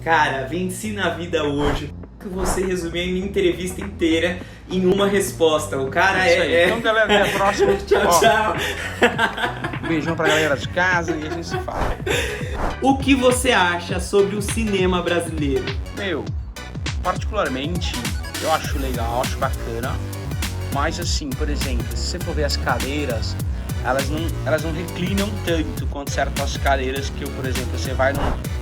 Cara, venci na vida hoje. Que você resumiu em uma entrevista inteira em uma resposta. O cara Isso aí. Então, galera, até a próxima. Tchau, Ó, tchau. beijão pra galera de casa e a gente se fala. O que você acha sobre o cinema brasileiro? Meu, particularmente, eu acho legal, acho bacana. Mas assim, por exemplo, se você for ver as cadeiras, elas não reclinam tanto quanto certas cadeiras que, por exemplo, você vai num...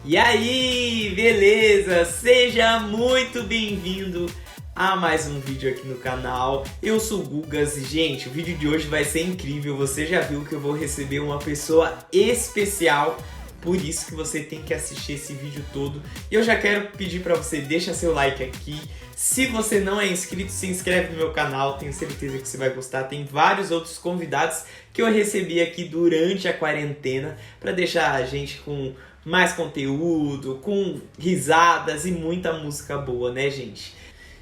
E aí, beleza? Seja muito bem-vindo a mais um vídeo aqui no canal. Eu sou o Gugas e, gente, o vídeo de hoje vai ser incrível. Você já viu que eu vou receber uma pessoa especial, por isso que você tem que assistir esse vídeo todo. E eu já quero pedir para você, deixa seu like aqui. Se você não é inscrito, se inscreve no meu canal, tenho certeza que você vai gostar. Tem vários outros convidados que eu recebi aqui durante a quarentena para deixar a gente com mais conteúdo, com risadas e muita música boa, né, gente?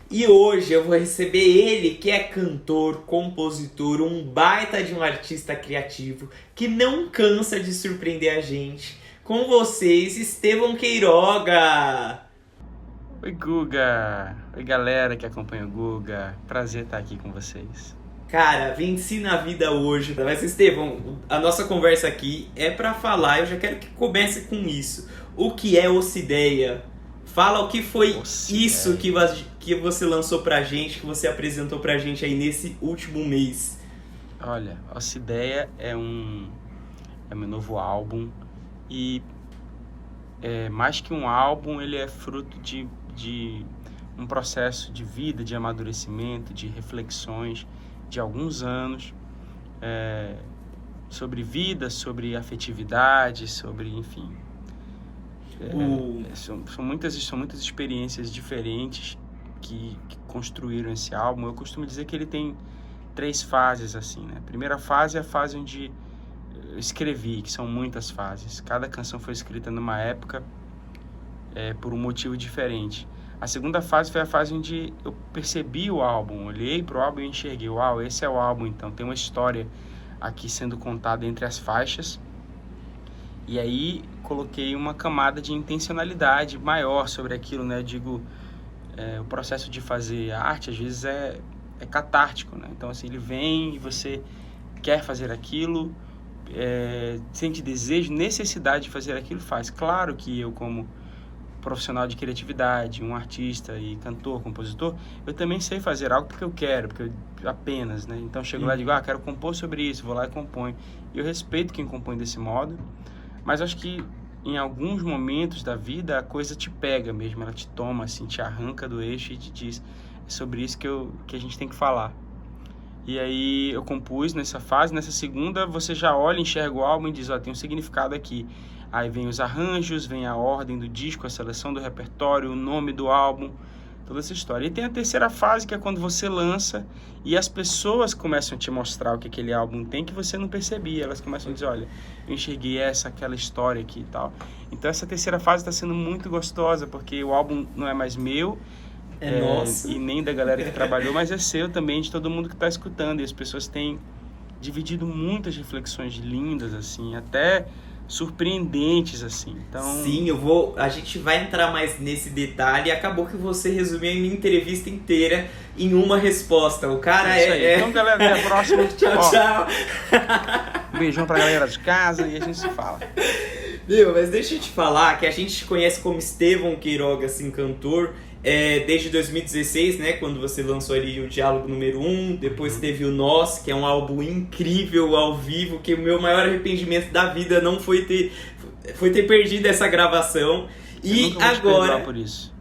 E hoje eu vou receber ele, que é cantor, compositor, um baita de um artista criativo, que não cansa de surpreender a gente. Com vocês, Estevão Queiroga! Oi, Guga! Oi, galera que acompanha o Guga. Prazer estar aqui com vocês. Cara, venci na vida hoje. Mas, Estevão, a nossa conversa aqui é pra falar, eu já quero que comece com isso. O que é Ocideia? Fala o que foi Ocideia. Isso que você lançou pra gente, que você apresentou pra gente aí nesse último mês. Olha, Ocideia é meu novo álbum e mais que um álbum, ele é fruto de um processo de vida, de amadurecimento, de reflexões de alguns anos sobre vida, sobre afetividade, sobre, enfim, são muitas experiências diferentes que construíram esse álbum. Eu costumo dizer que ele tem 3 fases, assim, né? A primeira fase é a fase onde eu escrevi, que são muitas fases. Cada canção foi escrita numa época por um motivo diferente. A segunda fase foi a fase onde eu percebi o álbum, olhei para o álbum e enxerguei, uau, esse é o álbum, então tem uma história aqui sendo contada entre as faixas. E aí coloquei uma camada de intencionalidade maior sobre aquilo, né? Eu digo, o processo de fazer arte às vezes é catártico, né? Então assim, ele vem e você quer fazer aquilo, sente desejo, necessidade de fazer aquilo, faz. Claro que eu, como profissional de criatividade, um artista e cantor, compositor, eu também sei fazer algo porque eu quero, apenas, né? Então chego lá e digo, quero compor sobre isso, vou lá e componho. E eu respeito quem compõe desse modo, mas acho que em alguns momentos da vida a coisa te pega mesmo, ela te toma, assim, te arranca do eixo e te diz, é sobre isso que a gente tem que falar. E aí eu compus nessa fase. Nessa segunda você já olha, enxerga o álbum e diz, tem um significado aqui. Aí vem os arranjos, vem a ordem do disco, a seleção do repertório, o nome do álbum, toda essa história. E tem a terceira fase, que é quando você lança e as pessoas começam a te mostrar o que aquele álbum tem que você não percebia. Elas começam a dizer, olha, eu enxerguei aquela história aqui e tal. Então essa terceira fase está sendo muito gostosa, porque o álbum não é mais meu, nosso. E nem da galera que trabalhou, mas é seu também, de todo mundo que está escutando. E as pessoas têm dividido muitas reflexões lindas, assim, até surpreendentes, assim. Então... Sim, a gente vai entrar mais nesse detalhe. Acabou que você resumiu em uma entrevista inteira em uma resposta. O cara isso aí. Então, galera, até a próxima. Tchau, tchau. Beijão pra galera de casa e a gente se fala. Meu, mas deixa eu te falar que a gente te conhece como Estevão Queiroga, assim, cantor, desde 2016, né, quando você lançou ali o Diálogo número 1, depois teve o Nós, que é um álbum incrível ao vivo, que o meu maior arrependimento da vida não foi ter perdido essa gravação. E agora por isso.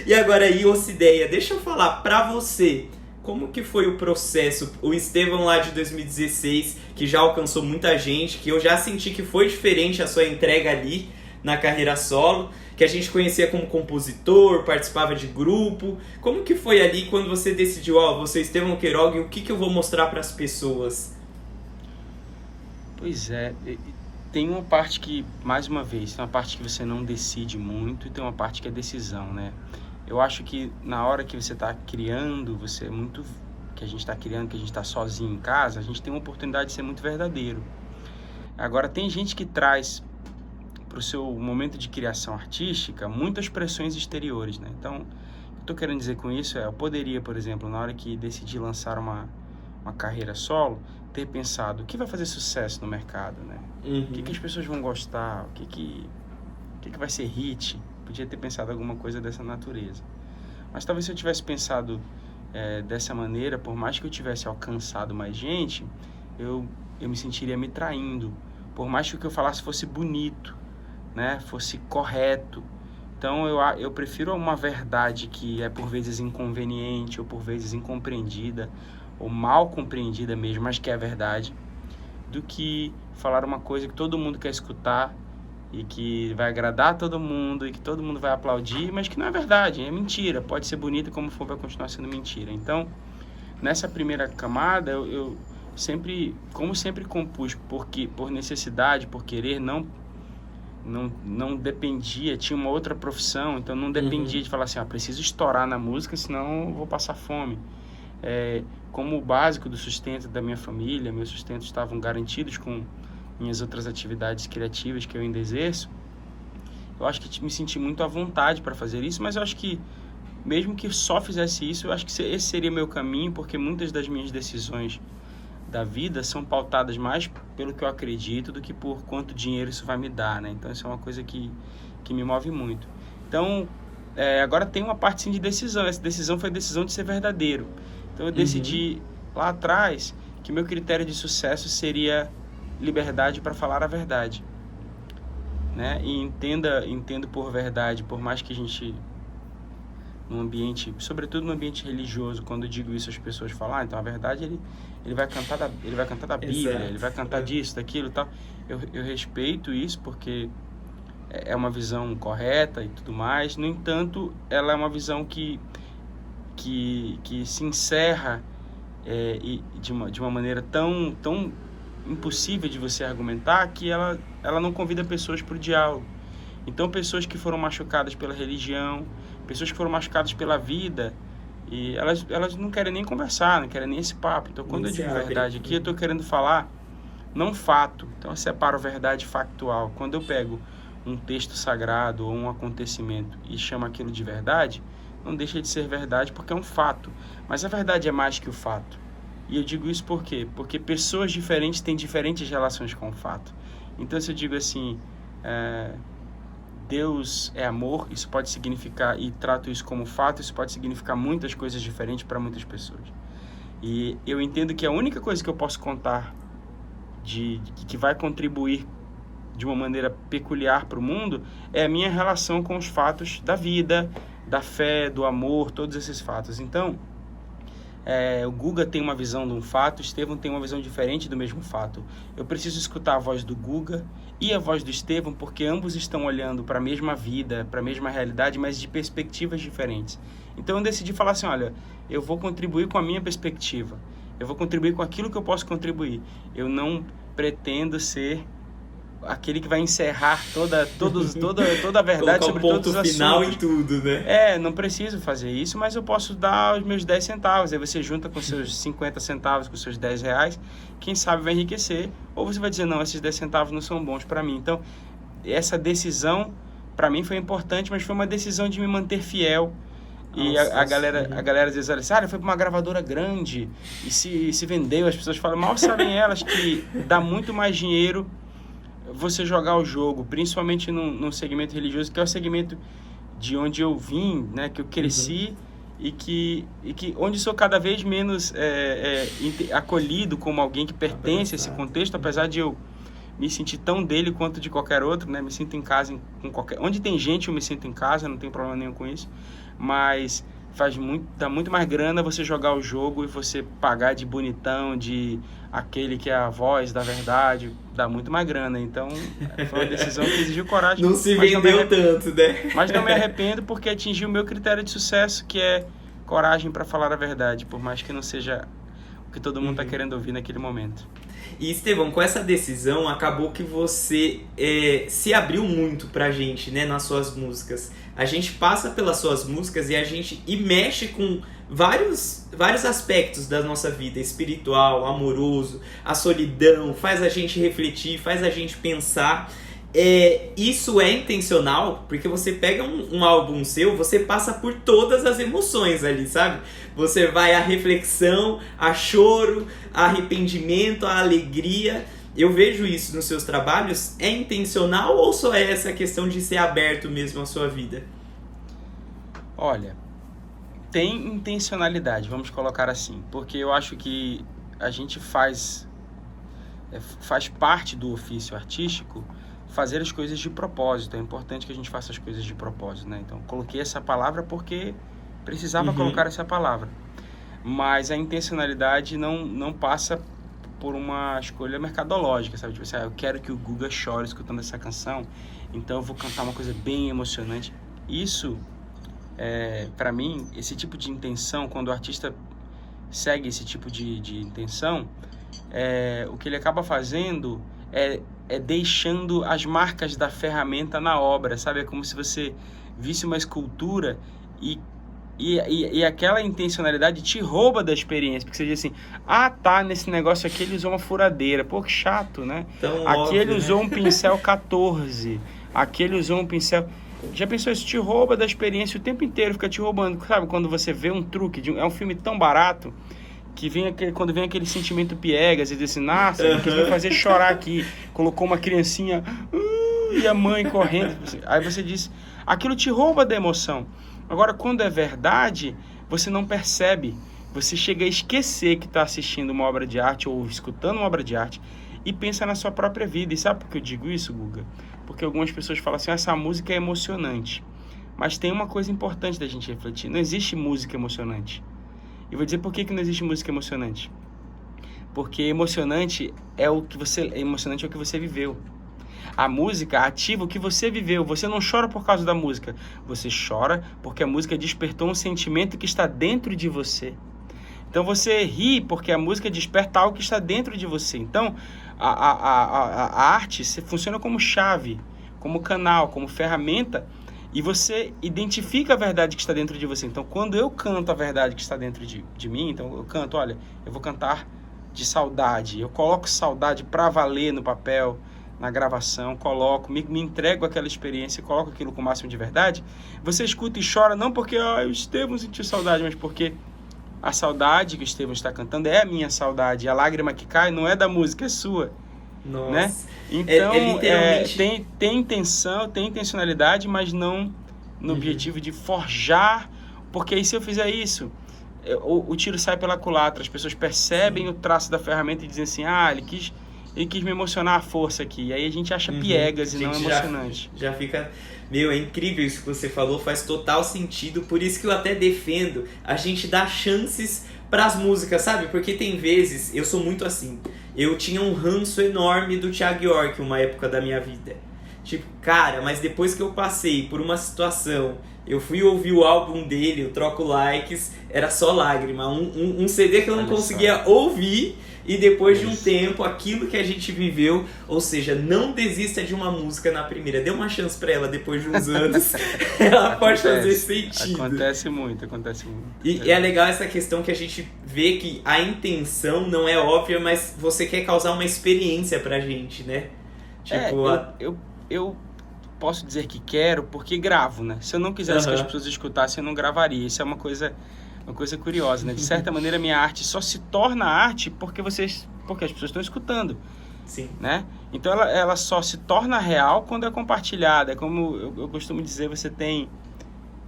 E agora aí, Ocideia, deixa eu falar pra você, como que foi o processo, o Estevão lá de 2016, que já alcançou muita gente, que eu já senti que foi diferente a sua entrega ali na carreira solo, que a gente conhecia como compositor, participava de grupo. Como que foi ali quando você decidiu, você é Estevão Queiroga, e o que eu vou mostrar para as pessoas? Pois é, tem uma parte que, mais uma vez, tem uma parte que você não decide muito e tem uma parte que é decisão, né? Eu acho que na hora que você está criando, você é muito que a gente está criando, que a gente está sozinho em casa, a gente tem uma oportunidade de ser muito verdadeiro. Agora, tem gente que traz para o seu momento de criação artística muitas pressões exteriores, né? Então, o que eu estou querendo dizer com isso eu poderia, por exemplo, na hora que decidi lançar uma carreira solo, ter pensado o que vai fazer sucesso no mercado, né? O que as pessoas vão gostar, o que vai ser hit. Podia ter pensado alguma coisa dessa natureza. Mas talvez se eu tivesse pensado dessa maneira, por mais que eu tivesse alcançado mais gente, eu me sentiria me traindo. Por mais que o que eu falasse fosse bonito, né, fosse correto. Então eu prefiro uma verdade que é por vezes inconveniente, ou por vezes incompreendida, ou mal compreendida mesmo, mas que é verdade, do que falar uma coisa que todo mundo quer escutar e que vai agradar todo mundo e que todo mundo vai aplaudir, mas que não é verdade, é mentira. Pode ser bonita, como for, vai continuar sendo mentira. Então, nessa primeira camada, eu sempre compus por necessidade, por querer, não dependia, tinha uma outra profissão, então não dependia de falar assim, preciso estourar na música, senão eu vou passar fome. Como o básico do sustento da minha família, meus sustentos estavam garantidos com minhas outras atividades criativas que eu ainda exerço, eu acho que me senti muito à vontade para fazer isso, mas eu acho que mesmo que só fizesse isso, eu acho que esse seria meu caminho, porque muitas das minhas decisões da vida são pautadas mais pelo que eu acredito do que por quanto dinheiro isso vai me dar, né? Então isso é uma coisa que me move muito. Então, agora tem uma parte sim de decisão. Essa decisão foi a decisão de ser verdadeiro. Então eu decidi lá atrás que meu critério de sucesso seria liberdade para falar a verdade, né? E entendo por verdade, por mais que a gente, num ambiente, sobretudo no ambiente religioso, quando eu digo isso as pessoas falam, então a verdade ele vai cantar da Bíblia, exato, ele vai cantar disso, daquilo e tal. Eu respeito isso porque é uma visão correta e tudo mais. No entanto, ela é uma visão que se encerra de uma maneira tão impossível de você argumentar, que ela não convida pessoas para o diálogo. Então, pessoas que foram machucadas pela religião, pessoas que foram machucadas pela vida, e elas não querem nem conversar, não querem nem esse papo. Então, quando eu digo verdade aqui, eu estou querendo falar não fato. Então, eu separo verdade factual. Quando eu pego um texto sagrado ou um acontecimento e chamo aquilo de verdade, não deixa de ser verdade porque é um fato. Mas a verdade é mais que o fato. E eu digo isso por quê? Porque pessoas diferentes têm diferentes relações com o fato. Então, se eu digo assim, Deus é amor, isso pode significar, e trato isso como fato, isso pode significar muitas coisas diferentes para muitas pessoas. E eu entendo que a única coisa que eu posso contar que vai contribuir de uma maneira peculiar para o mundo é a minha relação com os fatos da vida, da fé, do amor, todos esses fatos. Então, o Guga tem uma visão de um fato, o Estevão tem uma visão diferente do mesmo fato. Eu preciso escutar a voz do Guga e a voz do Estevão, porque ambos estão olhando para a mesma vida, para a mesma realidade, mas de perspectivas diferentes. Então eu decidi falar assim, olha, eu vou contribuir com a minha perspectiva, eu vou contribuir com aquilo que eu posso contribuir. Eu não pretendo ser aquele que vai encerrar toda a verdade sobre todos os assuntos. Final em tudo, né? Não preciso fazer isso, mas eu posso dar os meus 10 centavos. Aí você junta com seus 50 centavos, com seus 10 reais, quem sabe vai enriquecer. Ou você vai dizer, não, esses 10 centavos não são bons para mim. Então, essa decisão, para mim, foi importante, mas foi uma decisão de me manter fiel. E a galera às vezes olha assim, foi para uma gravadora grande e se vendeu. As pessoas falam, mal sabem elas que dá muito mais dinheiro você jogar o jogo, principalmente num segmento religioso, que é o segmento de onde eu vim, né, que eu cresci, e que onde sou cada vez menos acolhido como alguém que pertence a esse contexto, apesar de eu me sentir tão dele quanto de qualquer outro, né? Me sinto em casa onde tem gente eu me sinto em casa, não tem problema nenhum com isso, mas dá muito mais grana você jogar o jogo e você pagar de bonitão, de aquele que é a voz da verdade, dá muito mais grana. Então, foi uma decisão que exigiu coragem. Não se vendeu tanto, né? Mas não me arrependo porque atingiu o meu critério de sucesso, que é coragem para falar a verdade, por mais que não seja o que todo mundo está querendo ouvir naquele momento. E Estevão, com essa decisão, acabou que você se abriu muito pra gente, né, nas suas músicas. A gente passa pelas suas músicas e mexe com vários aspectos da nossa vida, espiritual, amoroso, a solidão, faz a gente refletir, faz a gente pensar. Isso é intencional, porque você pega um álbum seu, você passa por todas as emoções ali, sabe? Você vai à reflexão, a choro, a arrependimento, a alegria. Eu vejo isso nos seus trabalhos. É intencional ou só é essa questão de ser aberto mesmo à sua vida? Olha, tem intencionalidade, vamos colocar assim, porque eu acho que a gente faz parte do ofício artístico fazer as coisas de propósito. É importante que a gente faça as coisas de propósito, né? Então, coloquei essa palavra porque precisava colocar essa palavra. Mas a intencionalidade não passa por uma escolha mercadológica, sabe? Tipo assim, eu quero que o Guga chore escutando essa canção, então eu vou cantar uma coisa bem emocionante. Isso, para mim, esse tipo de intenção, quando o artista segue esse tipo de intenção, o que ele acaba fazendo é deixando as marcas da ferramenta na obra, sabe? É como se você visse uma escultura e aquela intencionalidade te rouba da experiência, porque você diz assim, nesse negócio aqui ele usou uma furadeira, pô, que chato, né? Aqui ele usou um pincel 14, aqui ele usou um pincel... Já pensou, isso te rouba da experiência o tempo inteiro, fica te roubando, sabe? Quando você vê um truque, é um filme tão barato, que quando vem aquele sentimento piegas, e diz assim, nossa, ele quis me fazer chorar aqui, colocou uma criancinha, e a mãe correndo, aí você diz, aquilo te rouba da emoção. Agora, quando é verdade, você não percebe, você chega a esquecer que está assistindo uma obra de arte, ou escutando uma obra de arte, e pensa na sua própria vida. E sabe por que eu digo isso, Guga? Porque algumas pessoas falam assim, essa música é emocionante, mas tem uma coisa importante da gente refletir, não existe música emocionante. E vou dizer por que não existe música emocionante. Porque emocionante é o que você viveu. A música ativa o que você viveu. Você não chora por causa da música. Você chora porque a música despertou um sentimento que está dentro de você. Então você ri porque a música desperta algo que está dentro de você. Então a arte funciona como chave, como canal, como ferramenta. E você identifica a verdade que está dentro de você. Então, quando eu canto a verdade que está dentro de mim, então eu canto, olha, eu vou cantar de saudade. Eu coloco saudade para valer no papel, na gravação, me entrego àquela experiência, coloco aquilo com o máximo de verdade. Você escuta e chora, não porque o Estevão sentiu saudade, mas porque a saudade que o Estevão está cantando é a minha saudade. A lágrima que cai não é da música, é sua. Nossa. Né? Então, literalmente... tem intenção, tem intencionalidade, mas não no objetivo de forjar, porque aí se eu fizer isso, o tiro sai pela culatra, as pessoas percebem o traço da ferramenta e dizem assim, ele quis me emocionar à força aqui, e aí a gente acha piegas e não emocionante. Já fica... é incrível isso que você falou, faz total sentido, por isso que eu até defendo a gente dar chances pras músicas, sabe? Porque tem vezes, eu sou muito assim, eu tinha um ranço enorme do Thiago York uma época da minha vida. Tipo, cara, mas depois que eu passei por uma situação, eu fui ouvir o álbum dele, o Troco Likes, era só lágrima. Um CD que eu não conseguia ouvir, e depois de um tempo, aquilo que a gente viveu, ou seja, não desista de uma música na primeira. Dê uma chance pra ela depois de uns anos, ela pode fazer sentido. Acontece muito. E é legal essa questão que a gente vê que a intenção não é óbvia, mas você quer causar uma experiência pra gente, né? Tipo, eu posso dizer que quero porque gravo, né? Se eu não quisesse que as pessoas escutassem, eu não gravaria. Isso é uma coisa curiosa, né? De certa maneira, minha arte só se torna arte porque as pessoas estão escutando. Sim. Né? Então, ela só se torna real quando é compartilhada. É como eu costumo dizer, você tem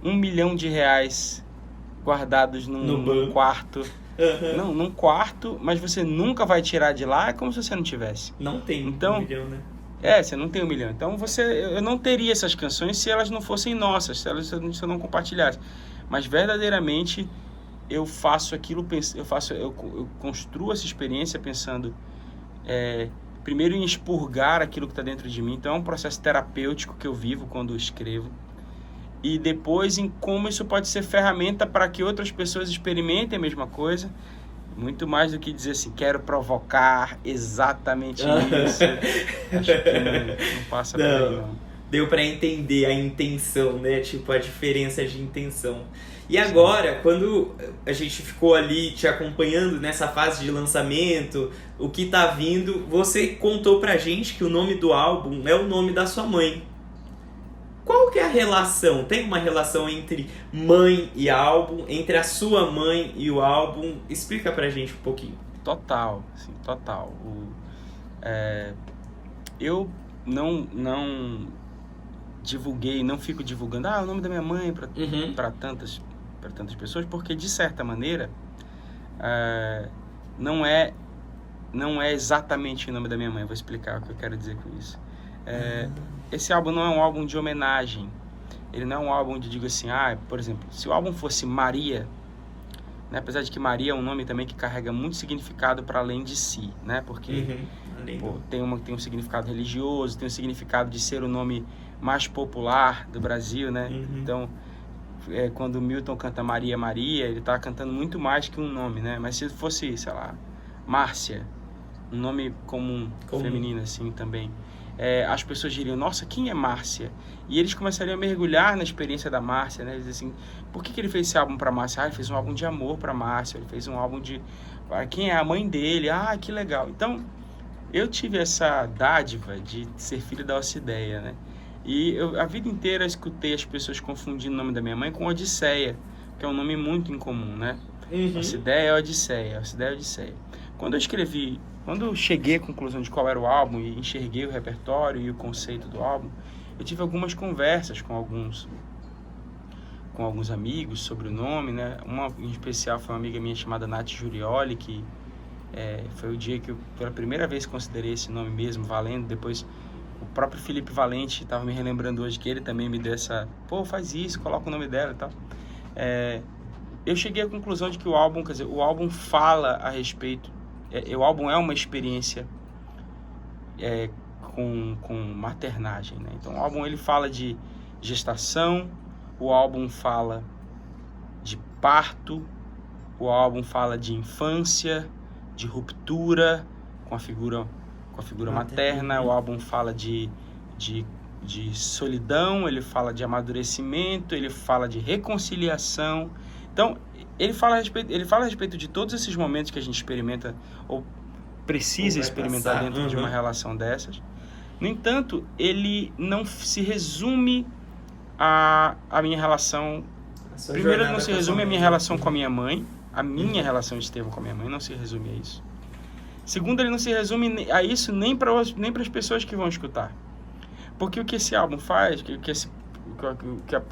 R$1 milhão guardados num quarto. Não, num quarto, mas você nunca vai tirar de lá, é como se você não tivesse. Não tem então, 1 milhão, né? Você não tem 1 milhão. Então, eu não teria essas canções se elas não fossem nossas, se eu não compartilhasse. Mas, verdadeiramente, eu faço aquilo, eu construo essa experiência pensando, primeiro em expurgar aquilo que está dentro de mim. Então, é um processo terapêutico que eu vivo quando eu escrevo. E depois em como isso pode ser ferramenta para que outras pessoas experimentem a mesma coisa. Muito mais do que dizer assim, quero provocar exatamente isso. Acho que não passa por aí, não. Deu pra entender a intenção, né? Tipo, a diferença de intenção. E agora, quando a gente ficou ali te acompanhando nessa fase de lançamento, o que tá vindo, você contou pra gente que o nome do álbum é o nome da sua mãe. Qual que é a relação? Tem uma relação entre mãe e álbum, entre a sua mãe e o álbum? Explica pra gente um pouquinho. Total, assim, total. Eu não divulguei, não fico divulgando o nome da minha mãe para tantas pessoas, porque de certa maneira não é exatamente o nome da minha mãe. Eu vou explicar o que eu quero dizer com isso. Esse álbum não é um álbum de homenagem. Ele não é um álbum de, digo assim, por exemplo, se o álbum fosse Maria, né, apesar de que Maria é um nome também que carrega muito significado para além de si, né, porque tem um significado religioso, tem um significado de ser o nome mais popular do Brasil, né? Então, quando Milton canta Maria, Maria, ele está cantando muito mais que um nome, né? Mas se fosse, sei lá, Márcia, um nome comum. Feminino assim também, as pessoas diriam, nossa, quem é Márcia? E eles começariam a mergulhar na experiência da Márcia, né? Eles dizem assim, por que ele fez esse álbum para Márcia? Ele fez um álbum de amor para Márcia, ele fez um álbum de... quem é a mãe dele? Que legal. Então, eu tive essa dádiva de ser filho da Orcideia, né? E a vida inteira escutei as pessoas confundindo o nome da minha mãe com Odisseia, que é um nome muito incomum, né? Orcideia é Odisseia, Orcideia é Odisseia. Quando eu cheguei à conclusão de qual era o álbum e enxerguei o repertório e o conceito do álbum, eu tive algumas conversas com alguns amigos sobre o nome, né? Uma em especial foi uma amiga minha chamada Nath Jurioli, que foi o dia que eu pela primeira vez considerei esse nome mesmo valendo. Depois o próprio Felipe Valente estava me relembrando hoje que ele também me deu essa, faz isso, coloca o nome dela e tal. Eu cheguei à conclusão de que o álbum fala a respeito, o álbum é uma experiência com maternagem, né? Então o álbum ele fala de gestação, o álbum fala de parto, o álbum fala de infância, de ruptura com a figura materna, o álbum fala de solidão, ele fala de amadurecimento, ele fala de reconciliação. Então, ele fala a respeito de todos esses momentos que a gente experimenta ou precisa experimentar dentro de uma relação dessas. No entanto, ele não se resume à minha relação... Primeiro, ele não se resume à minha relação com a minha mãe. A minha relação Estevão com a minha mãe não se resume a isso. Segundo, ele não se resume a isso nem para as pessoas que vão escutar. Porque o que esse álbum faz,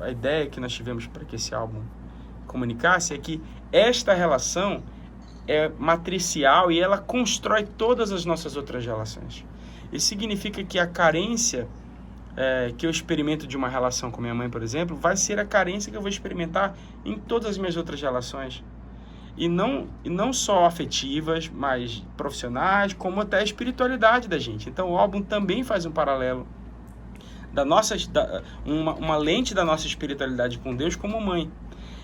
a ideia que nós tivemos para que esse álbum comunicasse é que esta relação é matricial e ela constrói todas as nossas outras relações. Isso significa que a carência que eu experimento de uma relação com minha mãe, por exemplo, vai ser a carência que eu vou experimentar em todas as minhas outras relações. E não só afetivas, mas profissionais, como até a espiritualidade da gente. Então o álbum também faz um paralelo uma lente da nossa espiritualidade com Deus como mãe.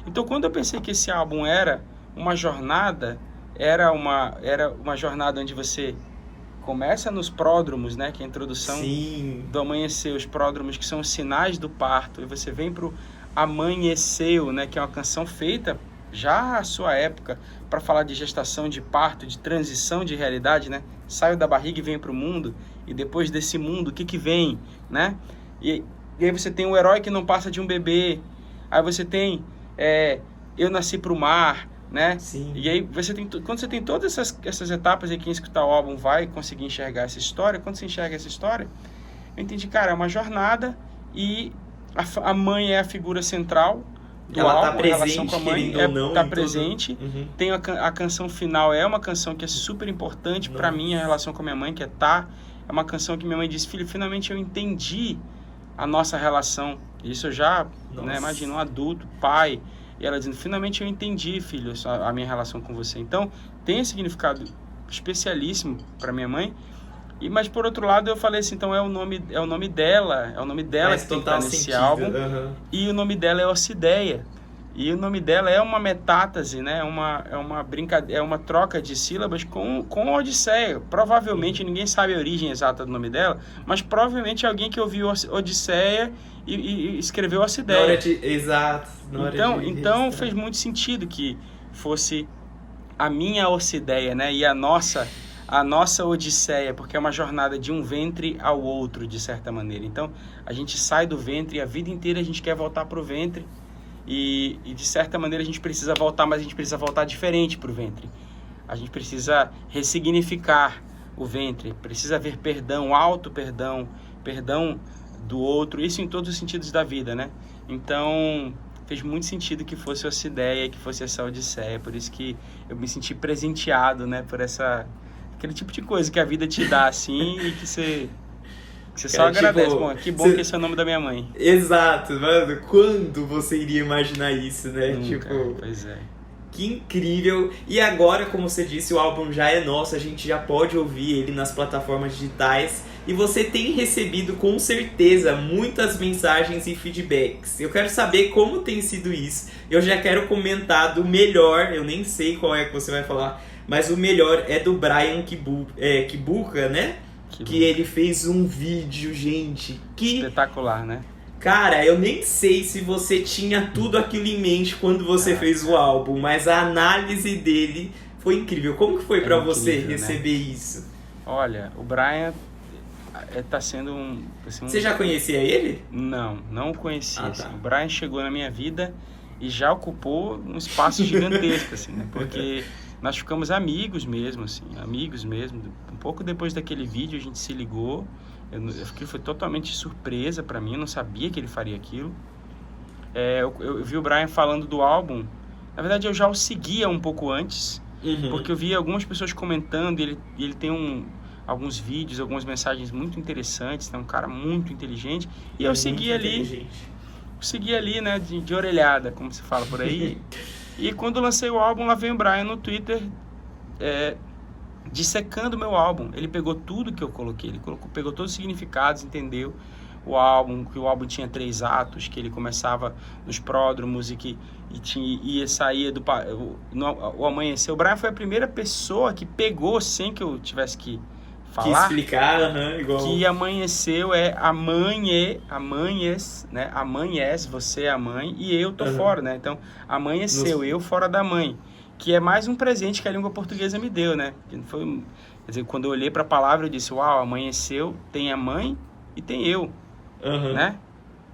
Então quando eu pensei que esse álbum era uma jornada, era uma jornada onde você começa nos pródromos, né, que é a introdução do amanhecer, os pródromos que são os sinais do parto, e você vem para o Amanheceu, né, que é uma canção feita já à sua época para falar de gestação, de parto, de transição de realidade, né? Saio da barriga e venho para o mundo, e depois desse mundo, o que vem, né? E aí você tem o herói que não passa de um bebê, aí você tem eu nasci para o mar, né? E aí quando você tem todas essas etapas, e quem escutar o álbum vai conseguir enxergar essa história. Quando você enxerga essa história, eu entendi, cara, é uma jornada, e a mãe é a figura central do ela álbum, tá presente, a relação com a mãe tá presente. Tem a canção final, é uma canção que é super importante para mim, a relação com a minha mãe, que é uma canção que minha mãe disse, filho, finalmente eu entendi a nossa relação. Isso eu já, né, imagino um adulto, pai, e ela dizendo, finalmente eu entendi, filho, a minha relação com você. Então tem esse significado especialíssimo para minha mãe. Mas por outro lado eu falei assim, então é o nome dela que tem que estar nesse álbum. E o nome dela é Orcideia. E o nome dela é uma metástase, né? É uma brincadeira, é uma troca de sílabas com Odisseia. Provavelmente ninguém sabe a origem exata do nome dela, mas provavelmente alguém que ouviu Odisseia e escreveu Ocideia. Exato. Então fez muito sentido que fosse a minha Ocideia, né? E a nossa Odisseia, porque é uma jornada de um ventre ao outro, de certa maneira. Então a gente sai do ventre e a vida inteira a gente quer voltar para o ventre. E de certa maneira a gente precisa voltar, mas a gente precisa voltar diferente para o ventre. A gente precisa ressignificar o ventre, precisa haver perdão, auto-perdão, perdão do outro, isso em todos os sentidos da vida, né? Então fez muito sentido que fosse essa ideia, que fosse essa Odisseia, por isso que eu me senti presenteado, né? Por aquele tipo de coisa que a vida te dá assim e que você só agradece. Tipo, Bom, que bom que esse é o nome da minha mãe. Exato, mano. Quando você iria imaginar isso, né? Nunca, tipo, pois é. Que incrível. E agora, como você disse, o álbum já é nosso, a gente já pode ouvir ele nas plataformas digitais. E você tem recebido, com certeza, muitas mensagens e feedbacks. Eu quero saber como tem sido isso. Eu já quero comentar do melhor, eu nem sei qual é que você vai falar, mas o melhor é do Brian Kibuka, né? Que ele fez um vídeo, gente, que... espetacular, né? Cara, eu nem sei se você tinha tudo aquilo em mente quando você fez o álbum, mas a análise dele foi incrível. Como que foi pra você receber isso? Olha, o Brian tá sendo um... Assim, Você já conhecia ele? Não o conhecia. Tá. Assim. O Brian chegou na minha vida e já ocupou um espaço gigantesco, assim, né? Porque nós ficamos amigos mesmo, assim, amigos mesmo. Um pouco depois daquele vídeo a gente se ligou. Foi totalmente surpresa pra mim, eu não sabia que ele faria aquilo. Eu vi o Brian falando do álbum. Na verdade, eu já o seguia um pouco antes, porque eu vi algumas pessoas comentando. Ele tem alguns vídeos, algumas mensagens muito interessantes. É um cara muito inteligente. E eu segui ali, né, de orelhada, como se fala por aí. E quando eu lancei o álbum, lá veio o Brian no Twitter... dissecando meu álbum. Ele pegou tudo que eu coloquei, pegou todos os significados, entendeu o álbum, que o álbum tinha 3 atos, que ele começava nos pródromos e que saía do o amanhecer. O Brian foi a primeira pessoa que pegou, sem que eu tivesse que falar, que explicar, igual... que amanheceu amanhece, né? Amanhece, você é a mãe e eu tô fora, né? Então, amanheceu, eu fora da mãe. Que é mais um presente que a língua portuguesa me deu, né? Quer dizer, quando eu olhei para a palavra, eu disse, uau, amanheceu, tem a mãe e tem eu, né?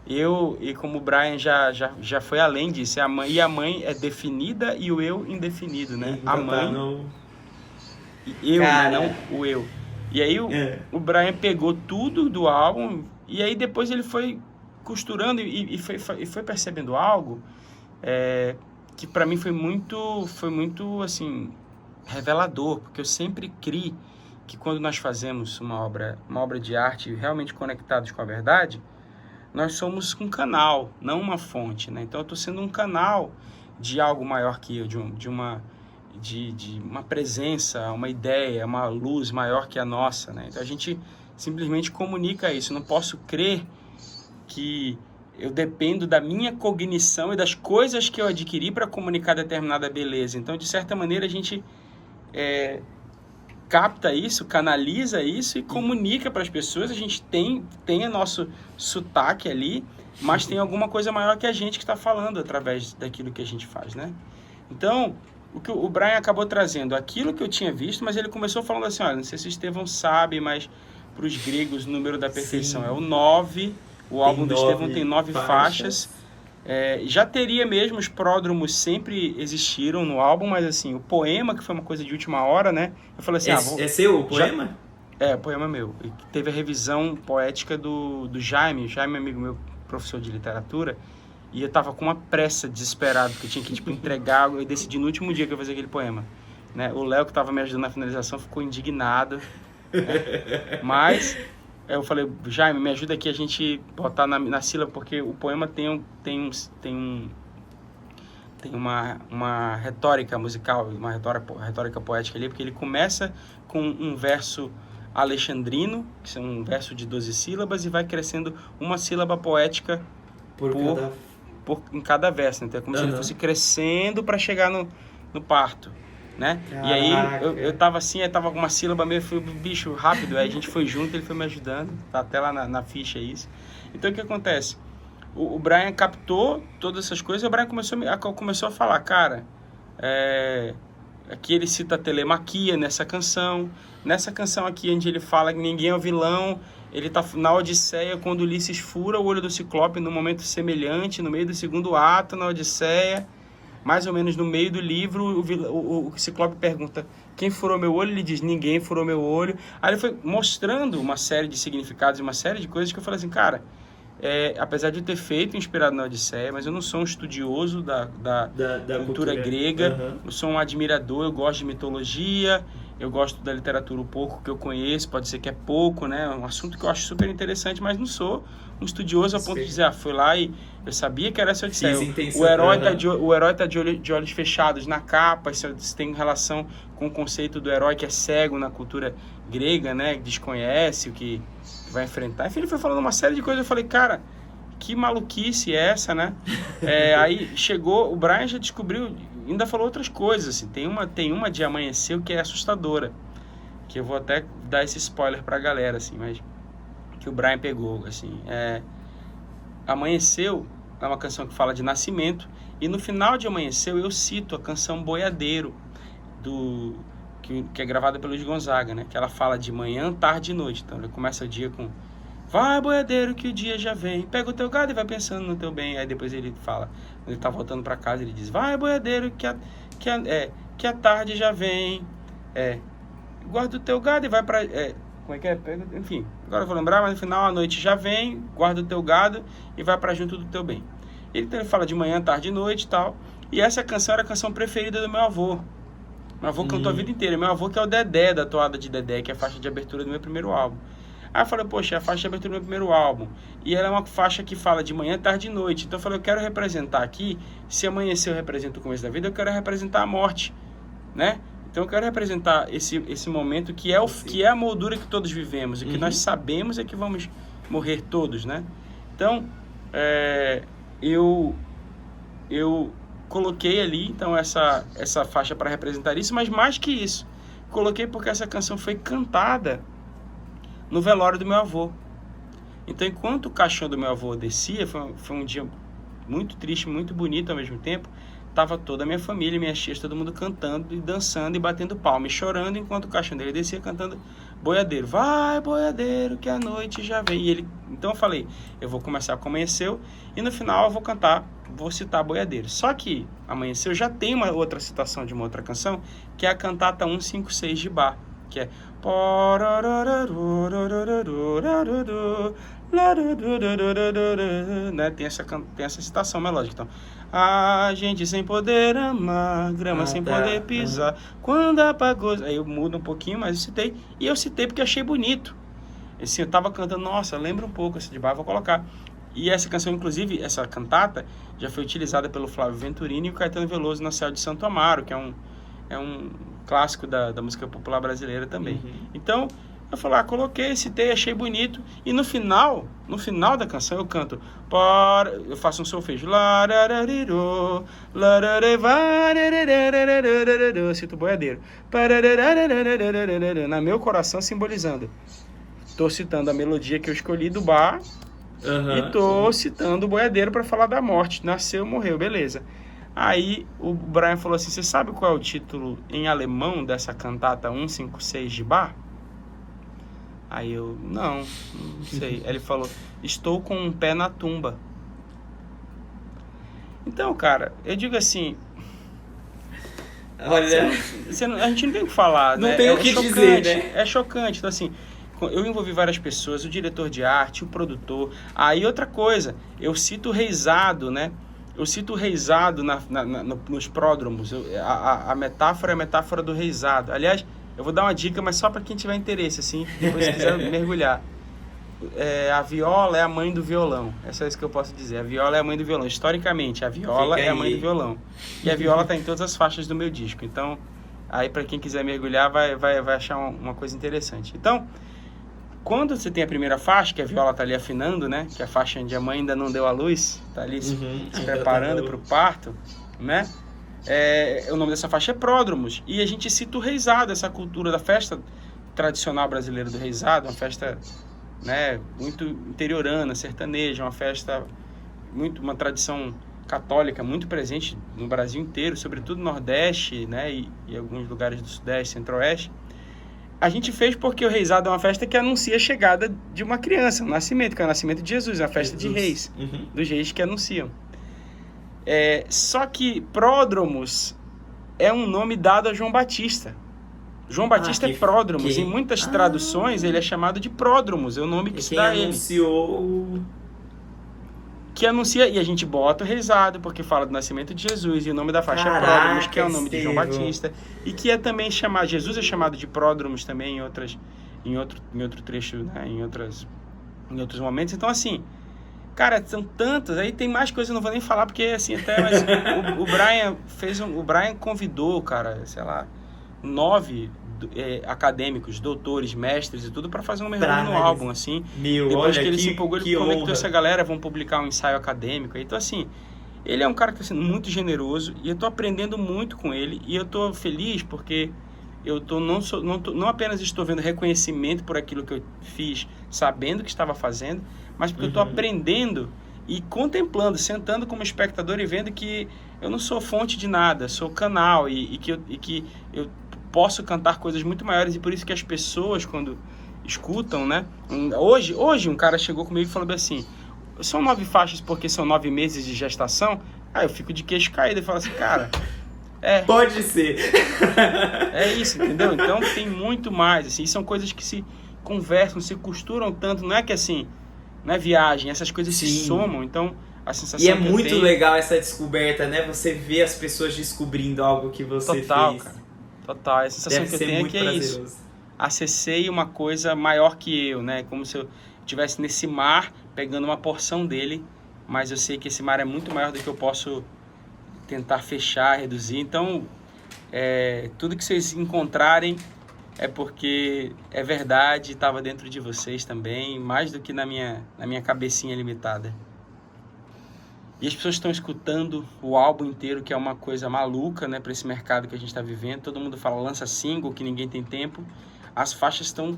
E como o Brian já foi além disso, a mãe é definida e o eu indefinido, né? A mãe, eu, né? Não o eu. E aí o Brian pegou tudo do álbum e aí depois ele foi costurando e foi percebendo algo... que para mim foi muito assim revelador, porque eu sempre criei que quando nós fazemos uma obra de arte realmente conectados com a verdade, nós somos um canal, não uma fonte, né? Então eu estou sendo um canal de algo maior que eu, de uma presença, uma ideia, uma luz maior que a nossa, né? Então a gente simplesmente comunica isso. Eu não posso crer que eu dependo da minha cognição e das coisas que eu adquiri para comunicar determinada beleza. Então, de certa maneira, a gente capta isso, canaliza isso e comunica para as pessoas. A gente tem o nosso sotaque ali, mas tem alguma coisa maior que a gente que está falando através daquilo que a gente faz, né? Então, o que o Brian acabou trazendo, aquilo que eu tinha visto, mas ele começou falando assim, olha, não sei se o Estevão sabe, mas para os gregos o número da perfeição é o 9... O álbum do Estevão tem 9 faixas. Já teria mesmo, os pródromos sempre existiram no álbum, mas assim, o poema, que foi uma coisa de última hora, né? Eu falei assim, é seu o poema? O poema é meu. E teve a revisão poética do Jaime. O Jaime é amigo meu, professor de literatura. E eu tava com uma pressa, desesperado, porque eu tinha que entregar. Eu decidi no último dia que eu ia fazer aquele poema, né? O Léo, que tava me ajudando na finalização, ficou indignado, né? Mas... eu falei, Jaime, me ajuda aqui a gente botar na sílaba, porque o poema tem uma retórica musical, uma retórica poética ali, porque ele começa com um verso alexandrino, que é um verso de 12 sílabas, e vai crescendo uma sílaba poética em cada verso, né? Então é como se ele fosse crescendo para chegar no parto, né? Caraca. E aí eu tava assim, aí tava com uma sílaba meio, fui, bicho, rápido, aí a gente foi junto, ele foi me ajudando, tá até lá na ficha isso. Então o que acontece? O Brian captou todas essas coisas e o Brian começou a falar, cara, aqui ele cita a telemaquia nessa canção aqui onde ele fala que ninguém é o vilão, ele tá na Odisseia quando Ulisses fura o olho do Ciclope num momento semelhante, no meio do segundo ato na Odisseia, mais ou menos no meio do livro, o Ciclope pergunta, quem furou meu olho? Ele diz, ninguém furou meu olho. Aí ele foi mostrando uma série de significados, uma série de coisas que eu falei assim, cara, apesar de eu ter feito inspirado na Odisseia, mas eu não sou um estudioso da cultura grega, eu sou um admirador, eu gosto de mitologia, eu gosto da literatura um pouco que eu conheço, pode ser que é pouco, né? É um assunto que eu acho super interessante, mas não sou um estudioso a ponto de dizer, fui lá e eu sabia que era essa Odisseia. O herói tá de olhos fechados na capa, isso tem relação com o conceito do herói que é cego na cultura grega, né? Desconhece o que vai enfrentar. Enfim, ele foi falando uma série de coisas, eu falei, cara, que maluquice é essa, né? Aí chegou, o Brian já descobriu, ainda falou outras coisas, assim, tem uma de Amanheceu que é assustadora, que eu vou até dar esse spoiler pra galera, assim, mas que o Brian pegou, assim, Amanheceu é uma canção que fala de nascimento, e no final de Amanheceu eu cito a canção Boiadeiro, que é gravada pelo Luiz Gonzaga, né? Que ela fala de manhã, tarde e noite. Então ele começa o dia com vai, boiadeiro, que o dia já vem. Pega o teu gado e vai pensando no teu bem. Aí depois ele fala, quando ele tá voltando para casa, ele diz, vai, boiadeiro, que a tarde já vem. Guarda o teu gado e vai para... como é que é? Enfim, agora eu vou lembrar, mas no final a noite já vem, guarda o teu gado e vai para junto do teu bem. Então ele fala de manhã, tarde e noite e tal. E essa canção era a canção preferida do meu avô. Meu avô cantou a vida inteira. Meu avô que é o Dedé, da toada de Dedé, que é a faixa de abertura do meu primeiro álbum. Aí eu falei, poxa, é a faixa de abertura do meu primeiro álbum. E ela é uma faixa que fala de manhã, tarde e noite. Então eu falei, eu quero representar aqui, se amanhecer eu represento o começo da vida, eu quero representar a morte, né? Então eu quero representar esse momento que é a moldura que todos vivemos. E que nós sabemos é que vamos morrer todos, né? Então, eu coloquei ali, então, essa faixa para representar isso, mas mais que isso, coloquei porque essa canção foi cantada no velório do meu avô. Então, enquanto o caixão do meu avô descia, foi um dia muito triste, muito bonito ao mesmo tempo, tava toda a minha família, minhas tias, todo mundo cantando e dançando e batendo palma e chorando, enquanto o caixão dele descia cantando Boiadeiro. Vai, boiadeiro, que a noite já vem. E então eu falei, eu vou começar com Amanheceu e no final eu vou citar Boiadeiro. Só que Amanheceu já tem uma outra citação de uma outra canção, que é a cantata 156 de Bach, que é né? Tem essa citação melódica. Então, a gente sem poder amar, grama sem poder pisar, quando apagou... Aí eu mudo um pouquinho, mas eu citei. E eu citei porque achei bonito. Assim, eu tava cantando, nossa, lembra um pouco esse de Bach, vou colocar. E essa canção, inclusive, essa cantata, já foi utilizada pelo Flávio Venturini e o Caetano Veloso na Céu de Santo Amaro, que é um clássico da música popular brasileira também. Então, eu falei, coloquei, citei, achei bonito. E no final da canção eu canto, eu faço um solfejo, cito boiadeiro, na meu coração simbolizando. Estou citando a melodia que eu escolhi do Bach e estou citando o boiadeiro para falar da morte. Nasceu, morreu, beleza. Aí o Brian falou assim, você sabe qual é o título em alemão dessa cantata 156 de Bach? Aí eu, não sei. Aí ele falou, estou com um pé na tumba. Então, cara, eu digo assim... Olha... a gente não tem o que falar, não né? Tem o que dizer, né? É chocante. Então, assim, eu envolvi várias pessoas, o diretor de arte, o produtor. Aí, outra coisa, eu cito o Reisado, né? Eu cito o Reisado nos pródromos. A metáfora é a metáfora do Reisado. Aliás, eu vou dar uma dica, mas só para quem tiver interesse, assim, depois se quiser mergulhar. A viola é a mãe do violão. Essa é isso que eu posso dizer. A viola é a mãe do violão. Historicamente, a viola é a mãe do violão. E a viola está em todas as faixas do meu disco. Então, aí para quem quiser mergulhar, vai achar uma coisa interessante. Então, Quando você tem a primeira faixa, que a viola tá ali afinando, né? Que é a faixa onde a mãe ainda não deu à luz, tá ali se preparando para o parto, né? O nome dessa faixa é Pródromos. E a gente cita o reizado, essa cultura da festa tradicional brasileira do reizado, uma festa, né, muito interiorana, sertaneja, uma festa, uma tradição católica muito presente no Brasil inteiro, sobretudo no Nordeste, né, e alguns lugares do Sudeste, Centro-Oeste. A gente fez porque o reizado é uma festa que anuncia a chegada de uma criança, um nascimento, que é o nascimento de Jesus, é uma festa de reis, dos reis que anunciam. Só que Pródromos é um nome dado a João Batista. João Batista é Pródromos. Em muitas traduções ele é chamado de Pródromos, é o nome que se dá a ele. Que anuncia, e a gente bota o reizado, porque fala do nascimento de Jesus, e o nome da faixa é Pródromos, que é o nome de João Batista, e que é também chamado, Jesus é chamado de Pródromos também em outro trecho, né, em outros momentos. Então, assim, cara, são tantas, aí tem mais coisas, eu não vou nem falar, porque, assim, até, mas o Brian convidou, cara, sei lá, 9 acadêmicos, doutores, mestres e tudo para fazer um mergulho no álbum, assim. Depois que ele se empolgou, ele conectou essa galera, vão publicar um ensaio acadêmico. Então, assim, ele é um cara que está sendo muito generoso e eu tô aprendendo muito com ele, e eu tô feliz porque eu não apenas estou vendo reconhecimento por aquilo que eu fiz, sabendo o que estava fazendo, mas porque eu estou aprendendo e contemplando, sentando como espectador e vendo que eu não sou fonte de nada, sou canal e que eu posso cantar coisas muito maiores, e por isso que as pessoas, quando escutam, né? Hoje um cara chegou comigo e falou assim, são 9 faixas porque são 9 meses de gestação? Aí eu fico de queixo caído e falo assim, cara... Pode ser. É isso, entendeu? Então tem muito mais, assim, são coisas que se conversam, se costuram tanto, não é que assim, não é viagem, essas coisas se somam, então a sensação e é muito legal essa descoberta, né? Você vê as pessoas descobrindo algo que você fez. Cara. Total, a sensação que eu tenho é que é isso. Acessei uma coisa maior que eu, né? Como se eu estivesse nesse mar, pegando uma porção dele, mas eu sei que esse mar é muito maior do que eu posso tentar fechar, reduzir. Então, tudo que vocês encontrarem é porque é verdade, estava dentro de vocês também, mais do que na minha cabecinha limitada. E as pessoas estão escutando o álbum inteiro, que é uma coisa maluca, né, para esse mercado que a gente está vivendo. Todo mundo fala, lança single, que ninguém tem tempo. As faixas estão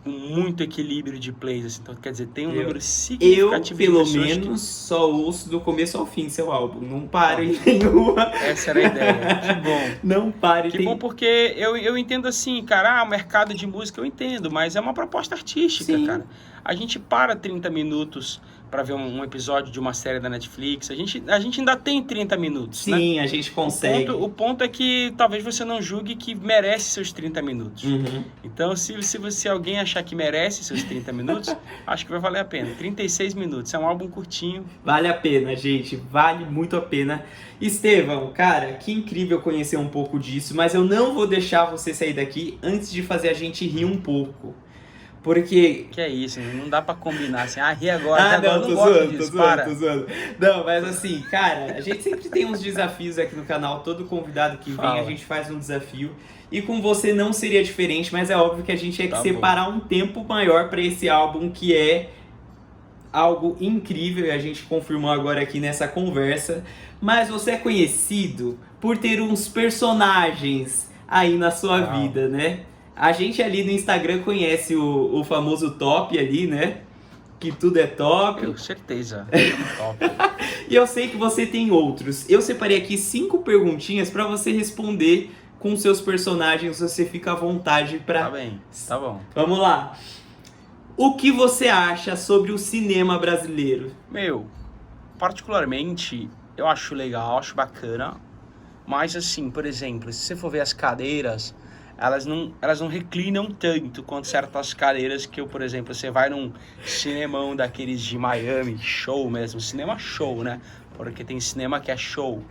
com muito equilíbrio de plays, assim. Então, quer dizer, tem um número significativo de pessoas. Eu, pelo menos, só ouço do começo ao fim seu álbum. Não paro em nenhuma. Essa era a ideia. Que bom. Não pare. Que bom, porque eu entendo assim, cara, o mercado de música eu entendo, mas é uma proposta artística, cara. A gente para 30 minutos para ver um episódio de uma série da Netflix. A gente ainda tem 30 minutos, Sim, né? A gente consegue. O ponto é que talvez você não julgue que merece seus 30 minutos. Então, se alguém achar que merece seus 30 minutos, acho que vai valer a pena. 36 minutos, é um álbum curtinho. Vale a pena, gente. Vale muito a pena. Estevão, cara, que incrível conhecer um pouco disso, mas eu não vou deixar você sair daqui antes de fazer a gente rir um pouco. Porque... Que é isso, não dá pra combinar assim, ri agora, agora não tô gosto zoando, disso, tô zoando. Não, mas assim, cara, a gente sempre tem uns desafios aqui no canal, todo convidado que vem, a gente faz um desafio. E com você não seria diferente, mas é óbvio que a gente tem que separar um tempo maior pra esse álbum, que é algo incrível, e a gente confirmou agora aqui nessa conversa. Mas você é conhecido por ter uns personagens aí na sua vida, né? A gente ali no Instagram conhece o famoso top ali, né? Que tudo é top. Com certeza, top. E eu sei que você tem outros. Eu separei aqui 5 perguntinhas para você responder com seus personagens. Você fica à vontade para... Tá bem, tá bom. Vamos lá. O que você acha sobre o cinema brasileiro? Particularmente, eu acho legal, acho bacana. Mas assim, por exemplo, se você for ver as cadeiras... Elas não reclinam tanto quanto certas cadeiras que por exemplo, você vai num cinemão daqueles de Miami, show mesmo, cinema show, né? Porque tem cinema que é show.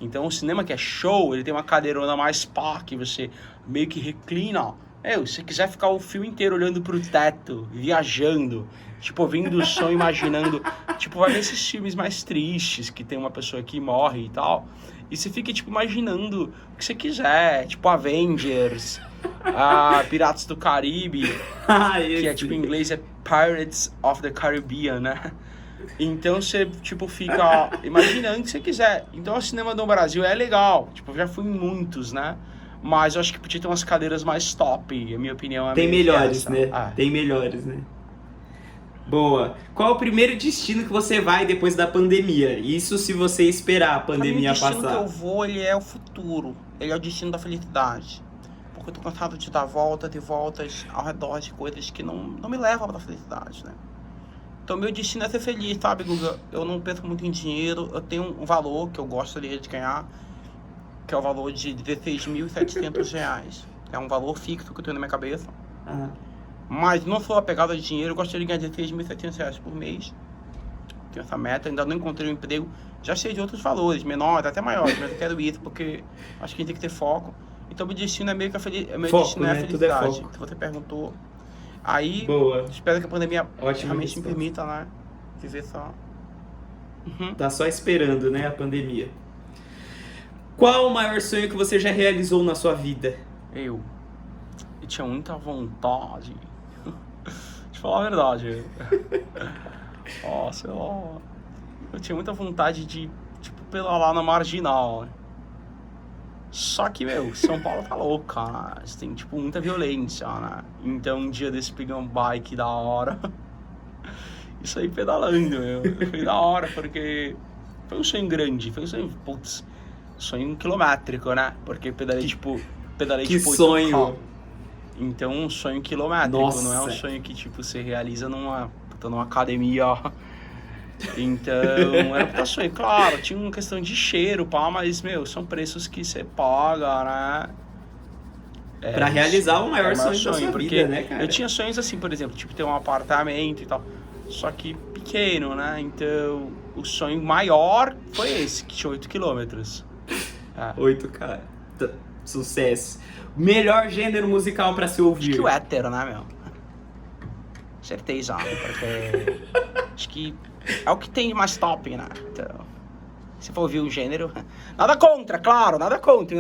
Então o cinema que é show, ele tem uma cadeirona mais pá, que você meio que reclina. Se você quiser ficar o filme inteiro olhando pro teto, viajando, tipo, ouvindo o som, imaginando, tipo, vai ver esses filmes mais tristes, que tem uma pessoa que morre e tal, e você fica, tipo, imaginando o que você quiser, tipo, Avengers, Piratas do Caribe, que é tipo em inglês é Pirates of the Caribbean, né? Então você, tipo, fica imaginando o que você quiser. Então o cinema do Brasil é legal, tipo, eu já fui em muitos, né? Mas eu acho que podia ter umas cadeiras mais top, a minha opinião é Tem meio que melhores, essa. né? Tem melhores, né? Boa. Qual é o primeiro destino que você vai depois da pandemia? Isso se você esperar a pandemia passar. O destino que eu vou, ele é o futuro. Ele é o destino da felicidade. Porque eu tô cansado de dar volta, de voltas ao redor de coisas que não me levam pra felicidade, né? Então meu destino é ser feliz, sabe, Guga? Eu não penso muito em dinheiro. Eu tenho um valor que eu gostaria de ganhar, que é o valor de R$16.700. É um valor fixo que eu tenho na minha cabeça. Mas não sou apegado a dinheiro, eu gostaria de ganhar R$16.700 por mês. Tenho essa meta, ainda não encontrei um emprego. Já sei de outros valores, menores, até maiores, mas eu quero isso porque acho que a gente tem que ter foco. Então meu destino é meio que a foco, né? a felicidade. Tudo você perguntou. Aí, boa. Espero que a pandemia Ótima realmente resposta. me permita, né? Viver só. Tá só esperando, né, a pandemia. Qual o maior sonho que você já realizou na sua vida? Eu tinha muita vontade de falar a verdade. Sei lá. Eu tinha muita vontade de, tipo, pedalar na Marginal, né? Só que, São Paulo tá louca, né? Tem, tipo, muita violência, né? Então, um dia desse peguei um bike da hora. Isso aí pedalando, Foi da hora, porque foi um sonho grande, foi um sonho, sonho quilométrico, né? Porque pedalei, tipo, que sonho! 8K. Então, um sonho quilométrico, Nossa. Não é um sonho que, tipo, você realiza numa academia, Então, era um sonho. Claro, tinha uma questão de cheiro, pá, mas, são preços que você paga, né? Pra realizar o maior sonho da sua porque vida, né, cara? Eu tinha sonhos assim, por exemplo, tipo, ter um apartamento e tal, só que pequeno, né? Então, o sonho maior foi esse, que tinha 8 quilômetros. 8K. Sucesso. Melhor gênero musical pra se ouvir? Acho que o hétero, né, Certeza, porque acho que é o que tem de mais top, né? Então, se for ouvir um gênero... Nada contra, claro, nada contra. Tem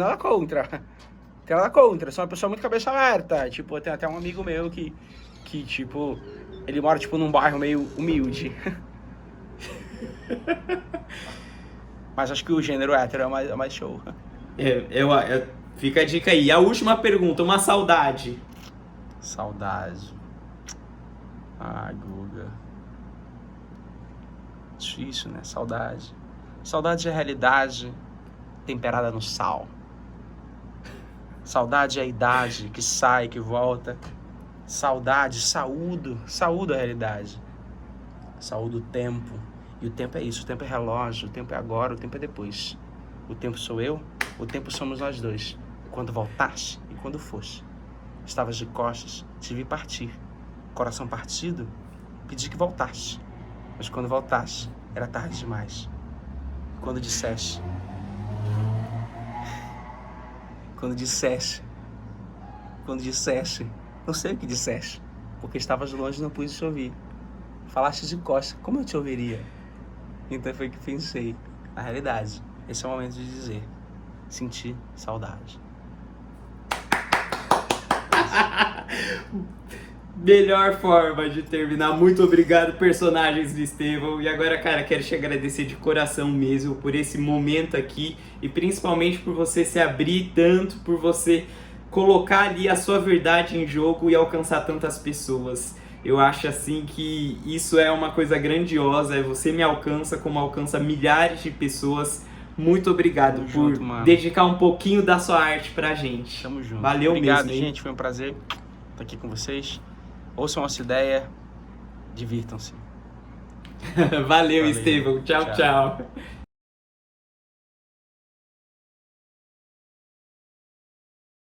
nada contra, sou uma pessoa muito cabeça aberta. Tipo, tem até um amigo meu que tipo, ele mora, tipo, num bairro meio humilde. Mas acho que o gênero hétero é mais show. Fica a dica aí. A última pergunta, uma saudade. Saudade. Guga. Difícil, né? Saudade. Saudade é a realidade temperada no sal. Saudade é a idade que sai, que volta. Saudade, saúdo a realidade. Saúdo o tempo. E o tempo é isso, o tempo é relógio, o tempo é agora, o tempo é depois. O tempo sou eu, o tempo somos nós dois. Quando voltaste e quando foste. Estavas de costas, te vi partir. Coração partido, pedi que voltaste. Mas quando voltaste, era tarde demais. Quando disseste, não sei o que disseste, porque estavas longe e não pude te ouvir. Falaste de costas, como eu te ouviria? Então foi que pensei, na realidade, esse é o momento de dizer, senti saudade. Melhor forma de terminar. Muito obrigado, personagens do Estevão. E agora, cara, quero te agradecer de coração mesmo por esse momento aqui e principalmente por você se abrir tanto, por você colocar ali a sua verdade em jogo e alcançar tantas pessoas. Eu acho assim que isso é uma coisa grandiosa. Você me alcança como alcança milhares de pessoas. Muito obrigado por dedicar um pouquinho da sua arte pra gente. Tamo junto. Valeu obrigado, mesmo, gente. Foi um prazer estar aqui com vocês. Ouçam essa ideia. Divirtam-se. Valeu, Estevão. Tchau, tchau.